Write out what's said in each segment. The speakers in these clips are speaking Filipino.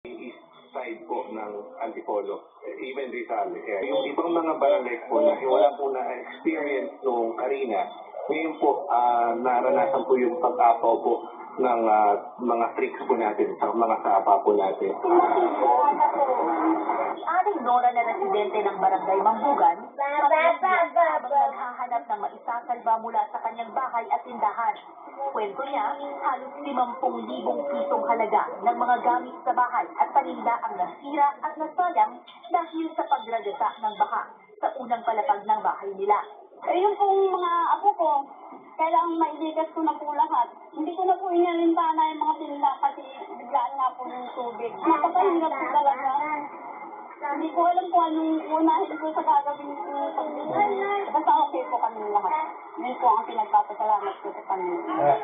east side po ng Antipolo, even Rizal. Yung ibang mga barangay po na wala po na experience nung Karina, ngayon po naranasan po yung pag-apaw po ng mga tricks po natin sa mga sapa po natin. Si Aling Nora na residente ng Barangay Mambugan, naghahanap ng maisasalba mula sa kanyang bahay at tindahan. Kwento niya, halos 50,000 pisong halaga ng mga gamit sa bahay at paninda ang nasira at nasayang dahil sa pagragasa ng baha sa unang palapag ng bahay nila. Yung pong mga apo ko, kailangang mailigas ko na po lahat. Hindi ko na po inalintana yung mga tinda kasi biglaan nga po yung tubig. Napakahirap po talaga. Hindi ko alam kung anong unahin ko sa gagawin ko pagbibigay. Basta okay po kami lahat. Yun po ang pinagpapasalamat ko sa kanila.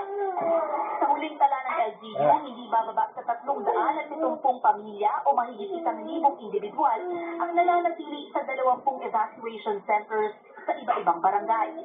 Sa huling tala ng LGU, hindi bababa sa 370 pamilya o mahigit 1,000 individual ang nananatili sa 20 evacuation centers sa iba-ibang barangay.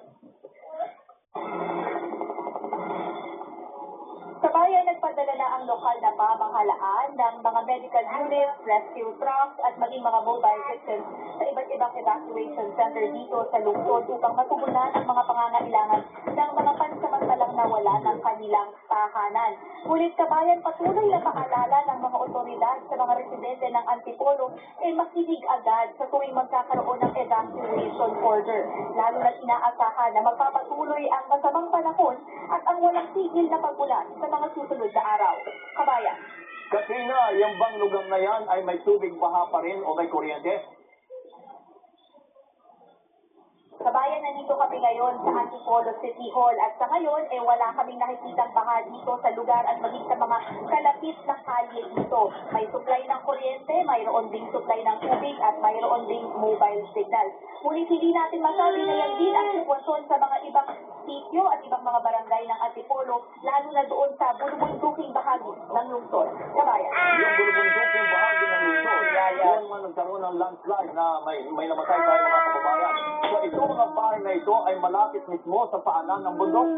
Sa bayan, nagpadala na ang lokal na pamahalaan ng mga medical units, rescue trucks at maging mga mobile systems sa iba't ibang evacuation center dito sa lungsod upang matugunan ang mga pangangailangan ng mga pansamantalang nawala ng kanilang tahanan. Ngunit kabayan, patuloy na paalala ng mga otoridad sa mga residente ng Antipolo ay makinig agad sa tuwing magkakaroon ng evacuation order. Lalo na inaasahan na magpapatuloy ang masamang panahon at ang walang tigil na pagulan sa mga susunod na araw. Kabayan. Katrina, yung bang lugar na yan ay may tubig baha pa rin o may kuryente? Kabayan, nandito kami ngayon sa Antipolo City Hall at sa ngayon wala kaming nakikitang baha dito sa lugar at maging sa mga kalapit na kalye dito. May supply ng kuryente, mayroon ding supply ng tubig at mayroon ding mobile signal. Ngunit hindi natin masabi na yan din ang sitwasyon sa mga ibang sityo at ibang mga barangay ng Antipolo, lalo na doon sa bulubunduking bahagi ng lungsod. Kabayan. Yung bulubunduking bahagi ng lungsod, yun man nagkaroon ng landslide na may namatay tayo mga kababayan. So itong mga bahay na ito ay malapit mismo sa paanan ng bundok.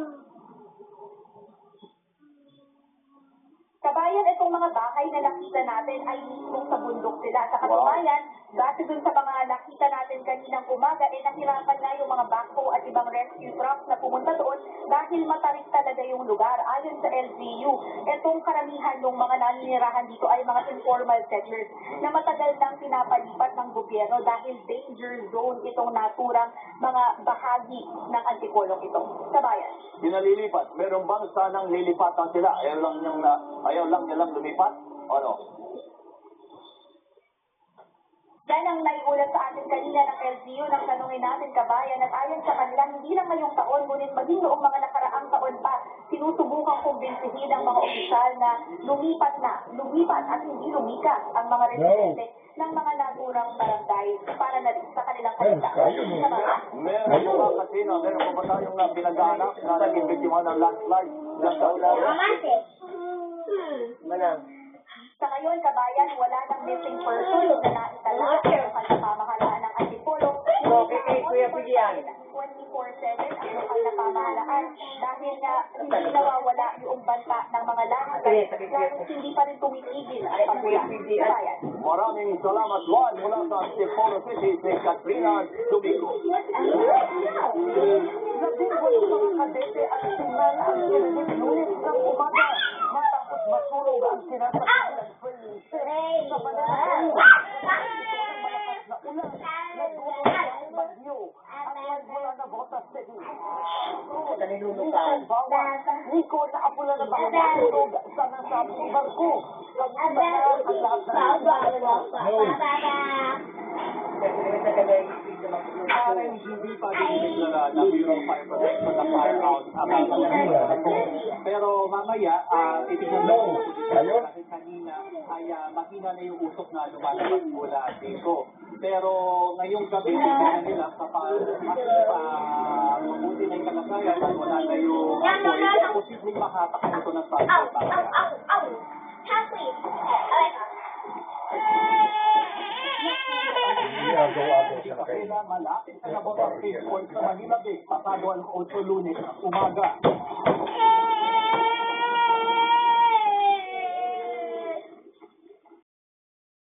Kabayan, itong mga bahay na nakita natin ay mismo sa bundok sila. Sa katunayan, dati dun sa mga nakita natin kaninang umaga, nahirapan nga yung mga backhoe at ibang rescue trucks na pumunta doon dahil matarik talaga yung lugar. Ayon sa LGU, itong karamihan ng mga naninirahan dito ay mga informal settlers na matagal nang pinapalipat ng gobyerno dahil danger zone itong naturang mga bahagi ng Antipolo ito. Kabayan. Pinalilipat. Meron bang sanang lilipatan sila? Ayaw lang nilang lumipat? O no? Yan ang naiulat sa atin kanina ng LGU nang tanungin natin, kabayan, at ayon sa kanila, hindi lang ngayong taon, ngunit maging noong mga nakaraang taon pa, sinusubukang kumbinsihin ng mga opisyal na lumipat at hindi lumikas ang mga residente ng mga naturang barangay para na sa kanilang kaligtasan. Meron yung mga kasino, meron pa ba tayong pinag-aanap na naging biktima ng landslide? Sa ngayon, kabayan, wala ng missing person na naitala sa pamahalaan ng Antipolo. 24/7 ang lokal na pamahalaan dahil nga hindi nawawala yung banta ng mga landslide dahil hindi pa rin tumitigil ang pagulan. Kabayan. Maraming salamat, Juan, mula sa Antipolo City, si Katrina Tubico. Natinggo yung mga kadete at signal ang sinilip ngunit ng umaga matapos matulog ang sinasakyan ng Felice sa Manila. Malakas na ulan, nagulong ang bagyo at nagmula na Bota City. Nico, naapula na ba ang matulog sa nasabing barko? Kamusta ang lahat Parang hindi pa dinideklara na Bureau of Fire Protection na fire out ang pero mamaya, titignan mo dahil kanina ay makina na yung usok na lumalabas mula dito. Pero ngayong gabi, tignan nila mabuti na yung kalagayan at wala na yung apoy, posibleng makatak ito ng fire. Malapit sa Nabotang Fish Point sa Manila Bay, pasado ang 8 Lunes, umaga.